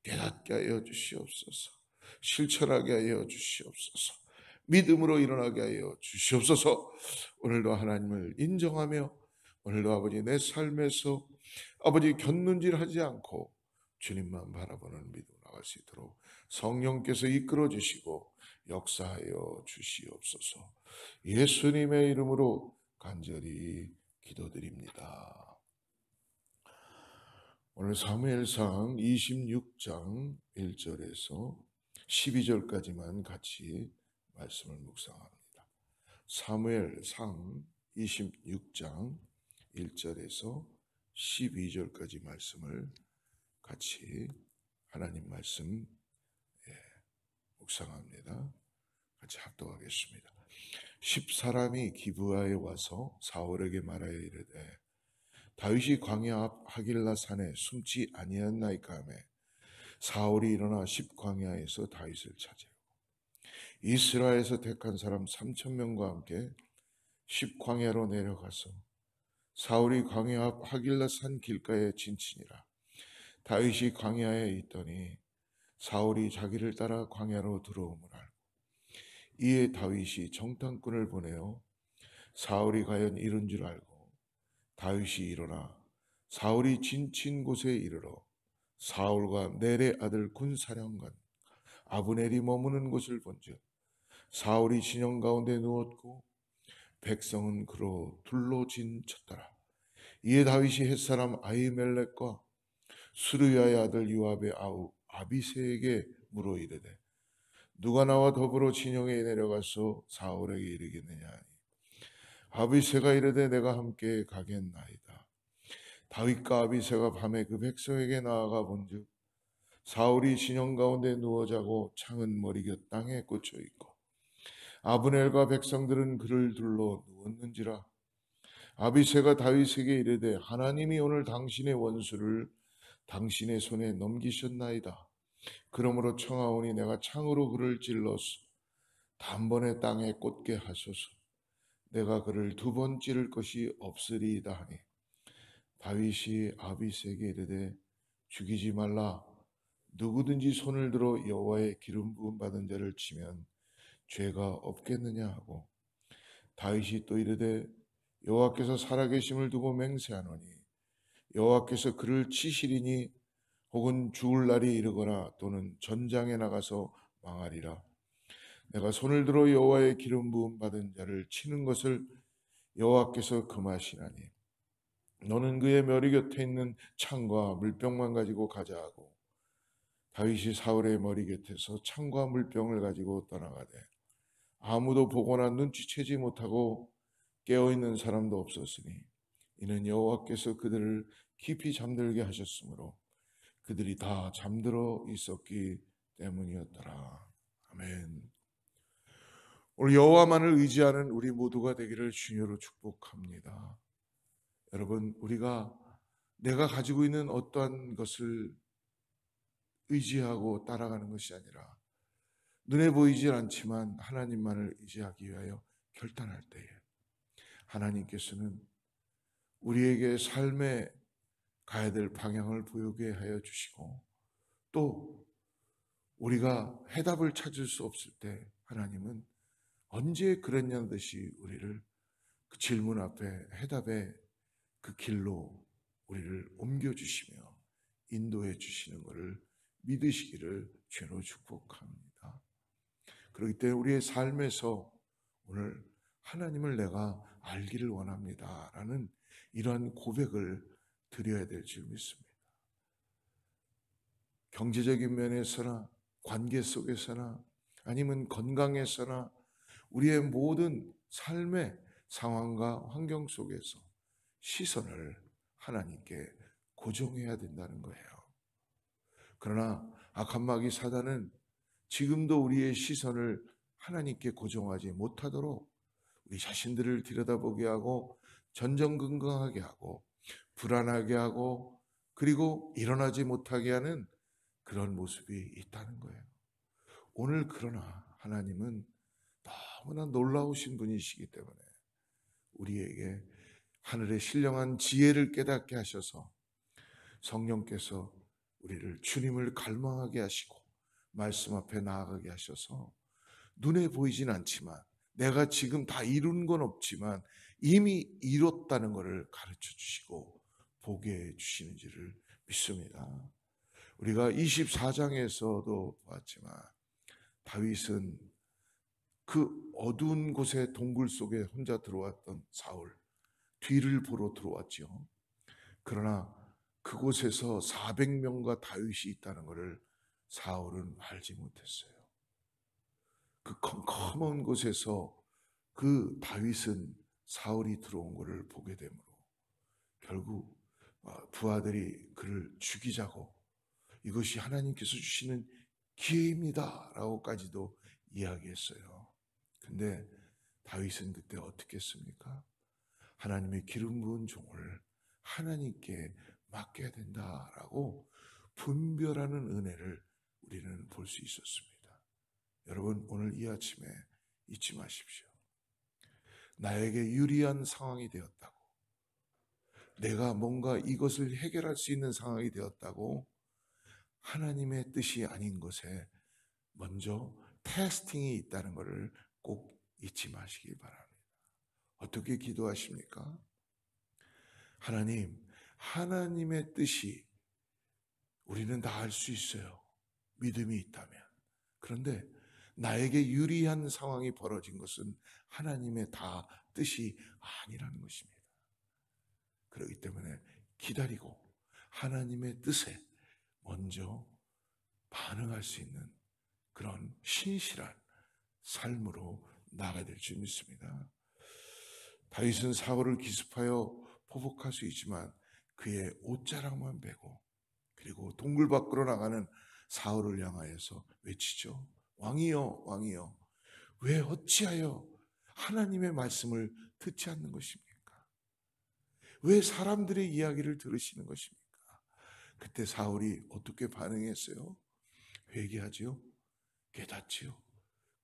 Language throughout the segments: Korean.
깨닫게 하여 주시옵소서. 실천하게 하여 주시옵소서. 믿음으로 일어나게 하여 주시옵소서. 오늘도 하나님을 인정하며 오늘도 아버지 내 삶에서 아버지 곁눈질하지 않고 주님만 바라보는 믿음으로 나갈 수 있도록 성령께서 이끌어 주시고 역사하여 주시옵소서. 예수님의 이름으로 간절히 기도드립니다. 오늘 사무엘상 26장 1절에서 12절까지만 같이 말씀을 묵상합니다. 사무엘상 26장 1절에서 12절까지 말씀을 같이 하나님 말씀 묵상합니다. 같이 합독하겠습니다. 10사람이 기브아에 와서 사울에게 말하여 이르되 다윗이 광야 앞 하길라 산에 숨지 아니하였나이까 하매 사울이 일어나 10광야에서 다윗을 찾으려고 이스라엘에서 택한 사람 3,000명과 함께 10광야로 내려가서 사울이 광야 앞 하길라 산 길가에 진치니라. 다윗이 광야에 있더니 사울이 자기를 따라 광야로 들어옴을 알고 이에 다윗이 정탐꾼을 보내어 사울이 과연 이른 줄 알고 다윗이 일어나 사울이 진친 곳에 이르러 사울과 넬의 아들 군사령관 아브넬이 머무는 곳을 본즉 사울이 진영 가운데 누웠고 백성은 그로 둘로 진쳤더라. 이에 다윗이 햇사람 아히멜렉과 수르야의 아들 요압의 아우 아비새에게 물어 이르되 누가 나와 더불어 진영에 내려가서 사울에게 이르겠느냐 하니 아비새가 이르되 내가 함께 가겠나이다. 다윗과 아비새가 밤에 그 백성에게 나아가 본즉 사울이 진영 가운데 누워 자고 창은 머리곁 땅에 꽂혀 있고 아브넬과 백성들은 그를 둘러 누웠는지라. 아비새가 다윗에게 이르되 하나님이 오늘 당신의 원수를 당신의 손에 넘기셨나이다. 그러므로 청하오니 내가 창으로 그를 찔러서 단번에 땅에 꽂게 하소서. 내가 그를 2번 찌를 것이 없으리이다 하니 다윗이 아비새에게 이르되 죽이지 말라. 누구든지 손을 들어 여호와의 기름 부음 받은 자를 치면 죄가 없겠느냐 하고 다윗이 또 이르되 여호와께서 살아계심을 두고 맹세하노니 여호와께서 그를 치시리니 혹은 죽을 날이 이르거나 또는 전장에 나가서 망하리라. 내가 손을 들어 여호와의 기름 부음 받은 자를 치는 것을 여호와께서 금하시나니 너는 그의 머리 곁에 있는 창과 물병만 가지고 가자 하고 다윗이 사울의 머리 곁에서 창과 물병을 가지고 떠나가되 아무도 보거나 눈치채지 못하고 깨어있는 사람도 없었으니 이는 여호와께서 그들을 깊이 잠들게 하셨으므로 그들이 다 잠들어 있었기 때문이었더라. 아멘. 오늘 여호와만을 의지하는 우리 모두가 되기를 주님으로 축복합니다. 여러분, 우리가 내가 가지고 있는 어떠한 것을 의지하고 따라가는 것이 아니라 눈에 보이질 않지만 하나님만을 의지하기 위하여 결단할 때에 하나님께서는 우리에게 삶의 가야 될 방향을 보이게 하여 주시고 또 우리가 해답을 찾을 수 없을 때 하나님은 언제 그랬냐는 듯이 우리를 그 질문 앞에 해답의 그 길로 우리를 옮겨주시며 인도해 주시는 것을 믿으시기를 주로 축복합니다. 그렇기 때문에 우리의 삶에서 오늘 하나님을 내가 알기를 원합니다 라는 이러한 고백을 드려야 될 줄 믿습니다. 경제적인 면에서나 관계 속에서나 아니면 건강에서나 우리의 모든 삶의 상황과 환경 속에서 시선을 하나님께 고정해야 된다는 거예요. 그러나 악한 마귀 사단은 지금도 우리의 시선을 하나님께 고정하지 못하도록 우리 자신들을 들여다보게 하고 전전긍긍하게 하고 불안하게 하고 그리고 일어나지 못하게 하는 그런 모습이 있다는 거예요. 오늘 그러나 하나님은 너무나 놀라우신 분이시기 때문에 우리에게 하늘의 신령한 지혜를 깨닫게 하셔서 성령께서 우리를 주님을 갈망하게 하시고 말씀 앞에 나아가게 하셔서 눈에 보이진 않지만 내가 지금 다 이룬 건 없지만 이미 이뤘다는 것을 가르쳐 주시고 보게 해 주시는지를 믿습니다. 우리가 24장에서도 보았지만 다윗은 그 어두운 곳에 동굴 속에 혼자 들어왔던 사울 뒤를 보러 들어왔지요. 그러나 그곳에서 400명과 다윗이 있다는 것을 사울은 알지 못했어요. 그 컴컴한 곳에서 그 다윗은 사울이 들어온 것을 보게 되므로 결국 부하들이 그를 죽이자고 이것이 하나님께서 주시는 기회입니다 라고까지도 이야기했어요. 근데 다윗은 그때 어떻게 했습니까? 하나님의 기름 부은 종을 하나님께 맡겨야 된다라고 분별하는 은혜를 우리는 볼 수 있었습니다. 여러분, 오늘 이 아침에 잊지 마십시오. 나에게 유리한 상황이 되었다고, 내가 뭔가 이것을 해결할 수 있는 상황이 되었다고 하나님의 뜻이 아닌 것에 먼저 테스팅이 있다는 것을 꼭 잊지 마시기 바랍니다. 어떻게 기도하십니까? 하나님의 뜻이 우리는 다 알 수 있어요. 믿음이 있다면. 그런데 나에게 유리한 상황이 벌어진 것은 하나님의 다 뜻이 아니라는 것입니다. 그렇기 때문에 기다리고 하나님의 뜻에 먼저 반응할 수 있는 그런 신실한 삶으로 나아가야 될 줄 믿습니다. 다윗은 사울을 기습하여 포복할 수 있지만 그의 옷자락만 베고 그리고 동굴 밖으로 나가는 사울을 향하여서 외치죠. 왕이여, 왕이여, 왜 어찌하여 하나님의 말씀을 듣지 않는 것입니까? 왜 사람들의 이야기를 들으시는 것입니까? 그때 사울이 어떻게 반응했어요? 회개하지요, 깨닫지요.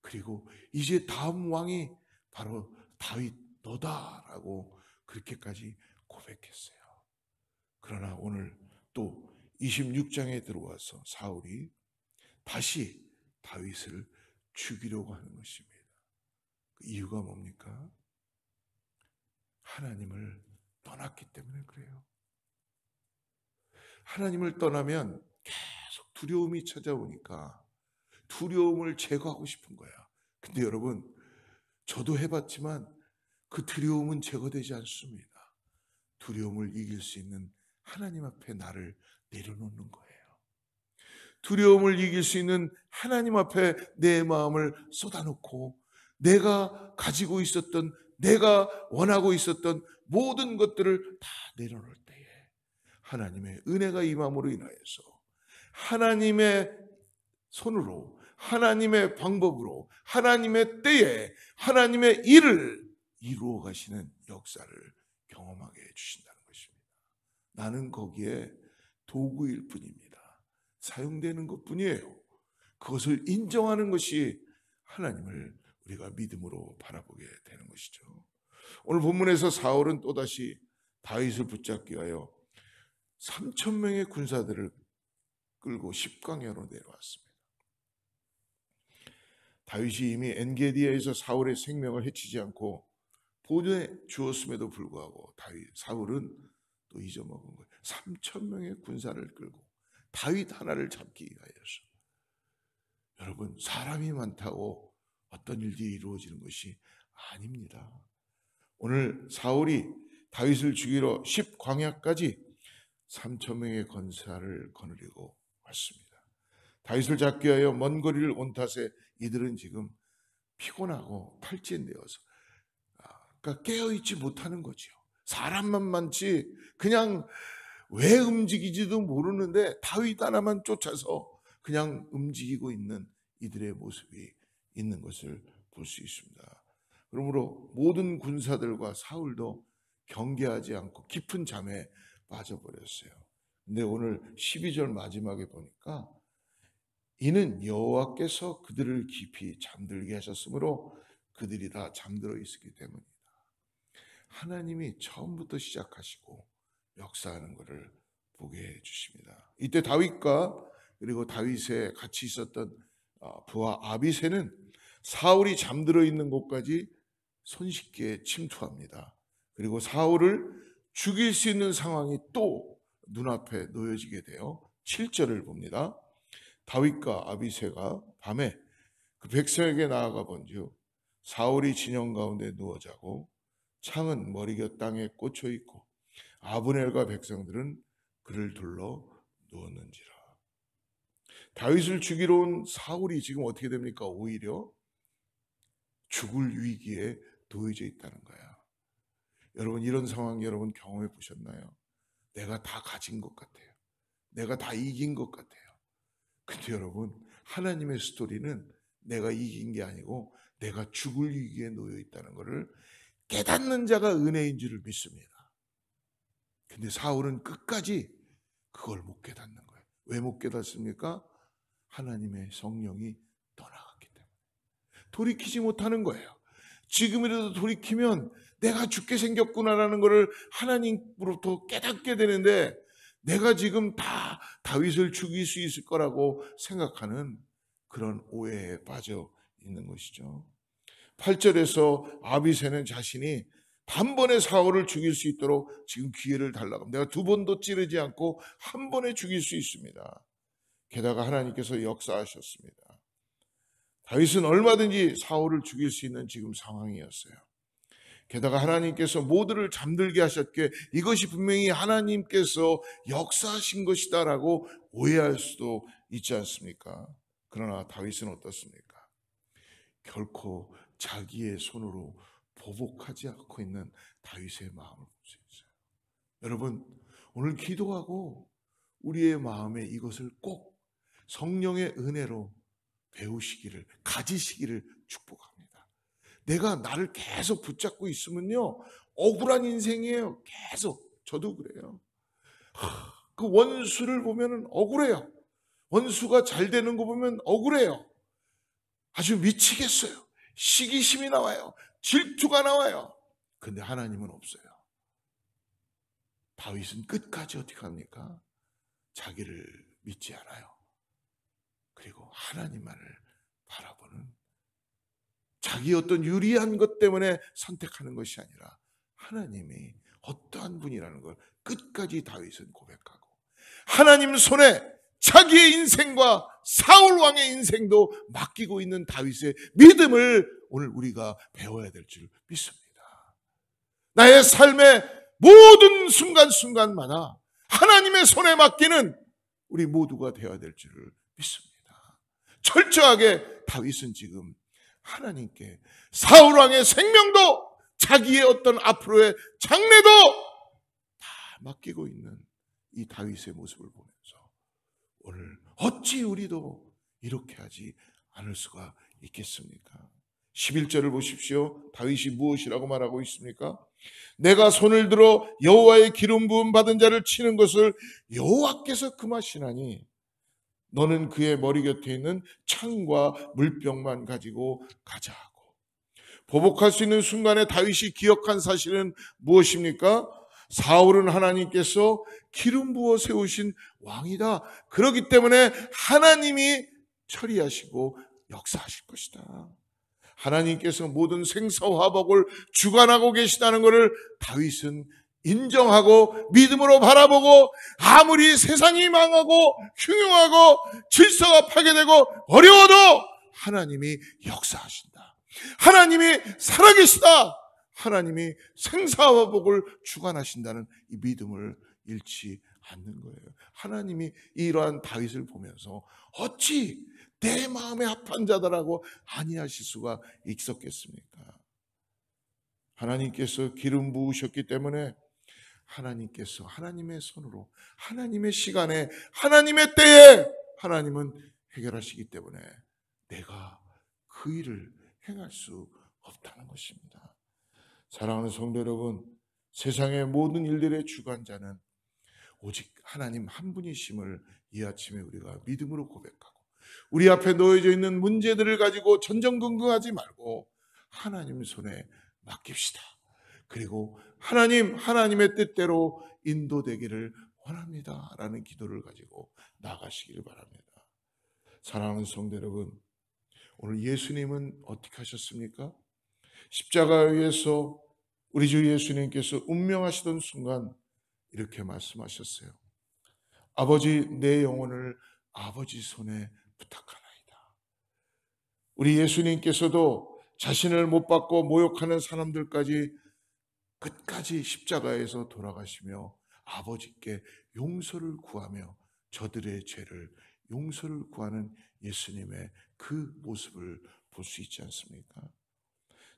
그리고 이제 다음 왕이 바로 다윗 너다라고 그렇게까지 고백했어요. 그러나 오늘 또 26장에 들어와서 사울이 다시 다윗을 죽이려고 하는 것입니다. 그 이유가 뭡니까? 하나님을 떠났기 때문에 그래요. 하나님을 떠나면 계속 두려움이 찾아오니까 두려움을 제거하고 싶은 거야. 근데 여러분, 저도 해봤지만 그 두려움은 제거되지 않습니다. 두려움을 이길 수 있는 하나님 앞에 나를 내려놓는 거예요. 두려움을 이길 수 있는 하나님 앞에 내 마음을 쏟아놓고 내가 가지고 있었던, 내가 원하고 있었던 모든 것들을 다 내려놓을 때에 하나님의 은혜가 임함으로 인하여서 하나님의 손으로, 하나님의 방법으로, 하나님의 때에 하나님의 일을 이루어 가시는 역사를 경험하게 해주신다는 것입니다. 나는 거기에 도구일 뿐입니다. 사용되는 것뿐이에요. 그것을 인정하는 것이 하나님을 우리가 믿음으로 바라보게 되는 것이죠. 오늘 본문에서 사울은 또다시 다윗을 붙잡기 위하여 3,000명의 군사들을 끌고 십광야로 내려왔습니다. 다윗이 이미 엔게디에서 사울의 생명을 해치지 않고 보내 주었음에도 불구하고 사울은 또 잊어먹은 거예요. 3,000명의 군사를 끌고 다윗 하나를 잡기 위하여서. 여러분, 사람이 많다고 어떤 일들이 이루어지는 것이 아닙니다. 오늘 사울이 다윗을 죽이러 십광야까지 3,000명의 군사를 거느리고 왔습니다. 다윗을 잡기 위하여 먼 거리를 온 탓에 이들은 지금 피곤하고 탈진되어서 그러니까 깨어있지 못하는 거죠. 사람만 많지 그냥 왜 움직이지도 모르는데 다윗 하나만 쫓아서 그냥 움직이고 있는 이들의 모습이 있는 것을 볼 수 있습니다. 그러므로 모든 군사들과 사울도 경계하지 않고 깊은 잠에 빠져버렸어요. 근데 오늘 12절 마지막에 보니까 이는 여호와께서 그들을 깊이 잠들게 하셨으므로 그들이 다 잠들어 있었기 때문이다. 하나님이 처음부터 시작하시고 역사하는 것을 보게 해주십니다. 이때 다윗과 그리고 다윗에 같이 있었던 부하 아비새는 사울이 잠들어 있는 곳까지 손쉽게 침투합니다. 그리고 사울을 죽일 수 있는 상황이 또 눈앞에 놓여지게 되어 7절을 봅니다. 다윗과 아비새가 밤에 그 백성에게 나아가 본즉 사울이 진영 가운데 누워 자고 창은 머리곁 땅에 꽂혀 있고 아브넬과 백성들은 그를 둘러 누웠는지라. 다윗을 죽이러 온 사울이 지금 어떻게 됩니까? 오히려 죽을 위기에 놓여져 있다는 거야. 여러분, 이런 상황 여러분 경험해 보셨나요? 내가 다 가진 것 같아요. 내가 다 이긴 것 같아요. 근데 여러분, 하나님의 스토리는 내가 이긴 게 아니고 내가 죽을 위기에 놓여 있다는 것을 깨닫는 자가 은혜인 줄을 믿습니다. 근데 사울은 끝까지 그걸 못 깨닫는 거예요. 왜 못 깨닫습니까? 하나님의 성령이 떠나갔기 때문에. 돌이키지 못하는 거예요. 지금이라도 돌이키면 내가 죽게 생겼구나라는 것을 하나님으로부터 깨닫게 되는데, 내가 지금 다 다윗을 죽일 수 있을 거라고 생각하는 그런 오해에 빠져 있는 것이죠. 8절에서 아비새는 자신이 단번에 사울을 죽일 수 있도록 지금 기회를 달라고 합니다. 내가 두 번도 찌르지 않고 한 번에 죽일 수 있습니다. 게다가 하나님께서 역사하셨습니다. 다윗은 얼마든지 사울을 죽일 수 있는 지금 상황이었어요. 게다가 하나님께서 모두를 잠들게 하셨기에 이것이 분명히 하나님께서 역사하신 것이다라고 오해할 수도 있지 않습니까? 그러나 다윗은 어떻습니까? 결코 자기의 손으로 보복하지 않고 있는 다윗의 마음을 볼 수 있어요. 여러분, 오늘 기도하고 우리의 마음에 이것을 꼭 성령의 은혜로 배우시기를, 가지시기를 축복합니다. 내가 나를 계속 붙잡고 있으면요, 억울한 인생이에요. 계속. 저도 그래요. 그 원수를 보면 억울해요. 원수가 잘 되는 거 보면 억울해요. 아주 미치겠어요. 시기심이 나와요. 질투가 나와요. 근데 하나님은 없어요. 다윗은 끝까지 어떻게 합니까? 자기를 믿지 않아요. 그리고 하나님만을 바라보는, 자기 어떤 유리한 것 때문에 선택하는 것이 아니라 하나님이 어떠한 분이라는 걸 끝까지 다윗은 고백하고, 하나님 손에 자기의 인생과 사울 왕의 인생도 맡기고 있는 다윗의 믿음을 오늘 우리가 배워야 될 줄 믿습니다. 나의 삶의 모든 순간순간마다 하나님의 손에 맡기는 우리 모두가 되어야 될 줄을 믿습니다. 철저하게 다윗은 지금 하나님께 사울 왕의 생명도 자기의 어떤 앞으로의 장래도 다 맡기고 있는 이 다윗의 모습을 보면서 오늘 어찌 우리도 이렇게 하지 않을 수가 있겠습니까? 11절을 보십시오. 다윗이 무엇이라고 말하고 있습니까? 내가 손을 들어 여호와의 기름 부음 받은 자를 치는 것을 여호와께서 금하시나니 너는 그의 머리 곁에 있는 창과 물병만 가지고 가자 하고, 보복할 수 있는 순간에 다윗이 기억한 사실은 무엇입니까? 사울은 하나님께서 기름 부어 세우신 왕이다. 그렇기 때문에 하나님이 처리하시고 역사하실 것이다. 하나님께서 모든 생사화복을 주관하고 계시다는 것을 다윗은 인정하고 믿음으로 바라보고, 아무리 세상이 망하고 흉흉하고 질서가 파괴되고 어려워도 하나님이 역사하신다. 하나님이 살아계시다. 하나님이 생사화복을 주관하신다는 이 믿음을 잃지 않는 거예요. 하나님이 이러한 다윗을 보면서 어찌 내 마음에 합한 자다라고 아니하실 수가 있었겠습니까? 하나님께서 기름 부으셨기 때문에 하나님께서 하나님의 손으로, 하나님의 시간에, 하나님의 때에 하나님은 해결하시기 때문에 내가 그 일을 행할 수 없다는 것입니다. 사랑하는 성도 여러분, 세상의 모든 일들의 주관자는 오직 하나님 한 분이심을 이 아침에 우리가 믿음으로 고백하고, 우리 앞에 놓여져 있는 문제들을 가지고 전전긍긍하지 말고 하나님 손에 맡깁시다. 그리고 하나님의 뜻대로 인도되기를 원합니다 라는 기도를 가지고 나가시기를 바랍니다. 사랑하는 성도 여러분, 오늘 예수님은 어떻게 하셨습니까? 십자가 위에서 우리 주 예수님께서 운명하시던 순간 이렇게 말씀하셨어요. 아버지, 내 영혼을 아버지 손에 부탁하나이다. 우리 예수님께서도 자신을 못 받고 모욕하는 사람들까지 끝까지 십자가에서 돌아가시며 아버지께 용서를 구하며 저들의 죄를 용서를 구하는 예수님의 그 모습을 볼 수 있지 않습니까?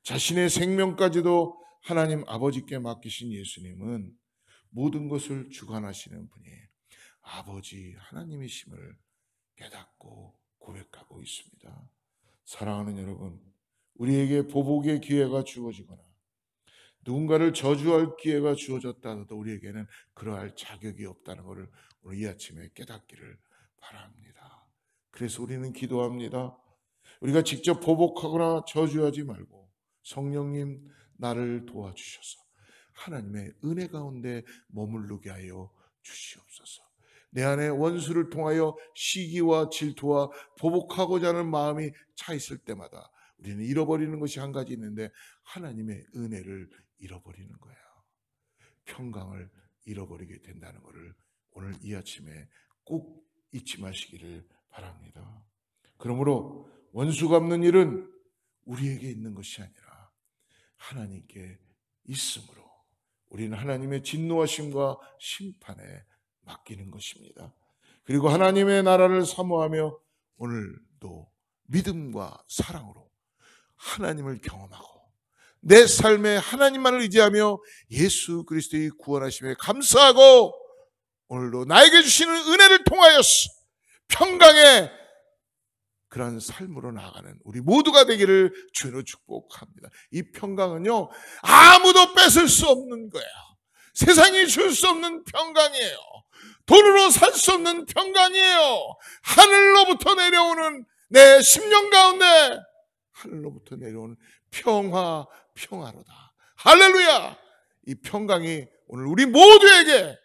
자신의 생명까지도 하나님 아버지께 맡기신 예수님은 모든 것을 주관하시는 분이 아버지 하나님이심을 깨닫고 고백하고 있습니다. 사랑하는 여러분, 우리에게 보복의 기회가 주어지거나 누군가를 저주할 기회가 주어졌다 하더라도 우리에게는 그러할 자격이 없다는 것을 오늘 이 아침에 깨닫기를 바랍니다. 그래서 우리는 기도합니다. 우리가 직접 보복하거나 저주하지 말고 성령님 나를 도와주셔서 하나님의 은혜 가운데 머무르게 하여 주시옵소서. 내 안에 원수를 통하여 시기와 질투와 보복하고자 하는 마음이 차 있을 때마다 우리는 잃어버리는 것이 한 가지 있는데 하나님의 은혜를 잃어버리는 거예요. 평강을 잃어버리게 된다는 것을 오늘 이 아침에 꼭 잊지 마시기를 바랍니다. 그러므로 원수 갚는 일은 우리에게 있는 것이 아니라 하나님께 있으므로 우리는 하나님의 진노하심과 심판에 맡기는 것입니다. 그리고 하나님의 나라를 사모하며 오늘도 믿음과 사랑으로 하나님을 경험하고 내 삶에 하나님만을 의지하며 예수 그리스도의 구원하심에 감사하고 오늘도 나에게 주시는 은혜를 통하여서 평강의 그런 삶으로 나아가는 우리 모두가 되기를 주로 축복합니다. 이 평강은요, 아무도 뺏을 수 없는 거예요. 세상이 줄 수 없는 평강이에요. 돈으로 살 수 없는 평강이에요. 하늘로부터 내려오는 내 심령 가운데 하늘로부터 내려오는 평화로다. 할렐루야! 이 평강이 오늘 우리 모두에게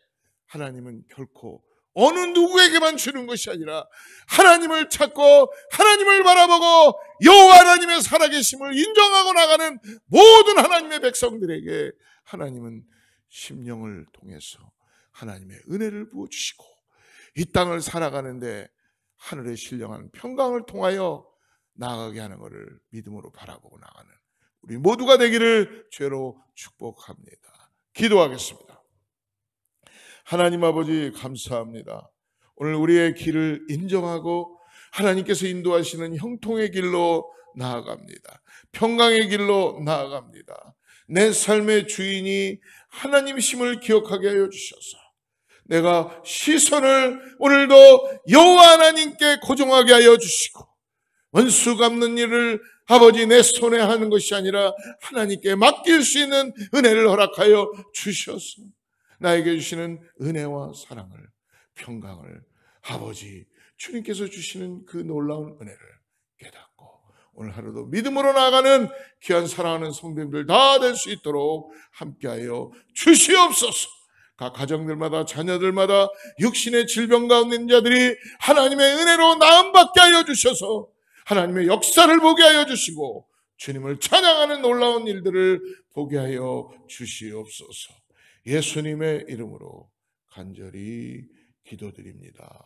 하나님은 결코 어느 누구에게만 주는 것이 아니라 하나님을 찾고 하나님을 바라보고 여호와 하나님의 살아계심을 인정하고 나가는 모든 하나님의 백성들에게 하나님은 심령을 통해서 하나님의 은혜를 부어주시고 이 땅을 살아가는데 하늘의 신령한 평강을 통하여 나아가게 하는 것을 믿음으로 바라보고 나가는 우리 모두가 되기를 죄로 축복합니다. 기도하겠습니다. 하나님 아버지 감사합니다. 오늘 우리의 길을 인정하고 하나님께서 인도하시는 형통의 길로 나아갑니다. 평강의 길로 나아갑니다. 내 삶의 주인이 하나님이심을 기억하게 하여 주셔서 내가 시선을 오늘도 여호와 하나님께 고정하게 하여 주시고 원수 갚는 일을 아버지 내 손에 하는 것이 아니라 하나님께 맡길 수 있는 은혜를 허락하여 주셔서 나에게 주시는 은혜와 사랑을 평강을 아버지 주님께서 주시는 그 놀라운 은혜를 깨닫고 오늘 하루도 믿음으로 나아가는 귀한 사랑하는 성도님들 다 될 수 있도록 함께하여 주시옵소서. 각 가정들마다 자녀들마다 육신의 질병 가운데 있는 자들이 하나님의 은혜로 나음받게 하여 주셔서 하나님의 역사를 보게 하여 주시고 주님을 찬양하는 놀라운 일들을 보게 하여 주시옵소서. 예수님의 이름으로 간절히 기도드립니다.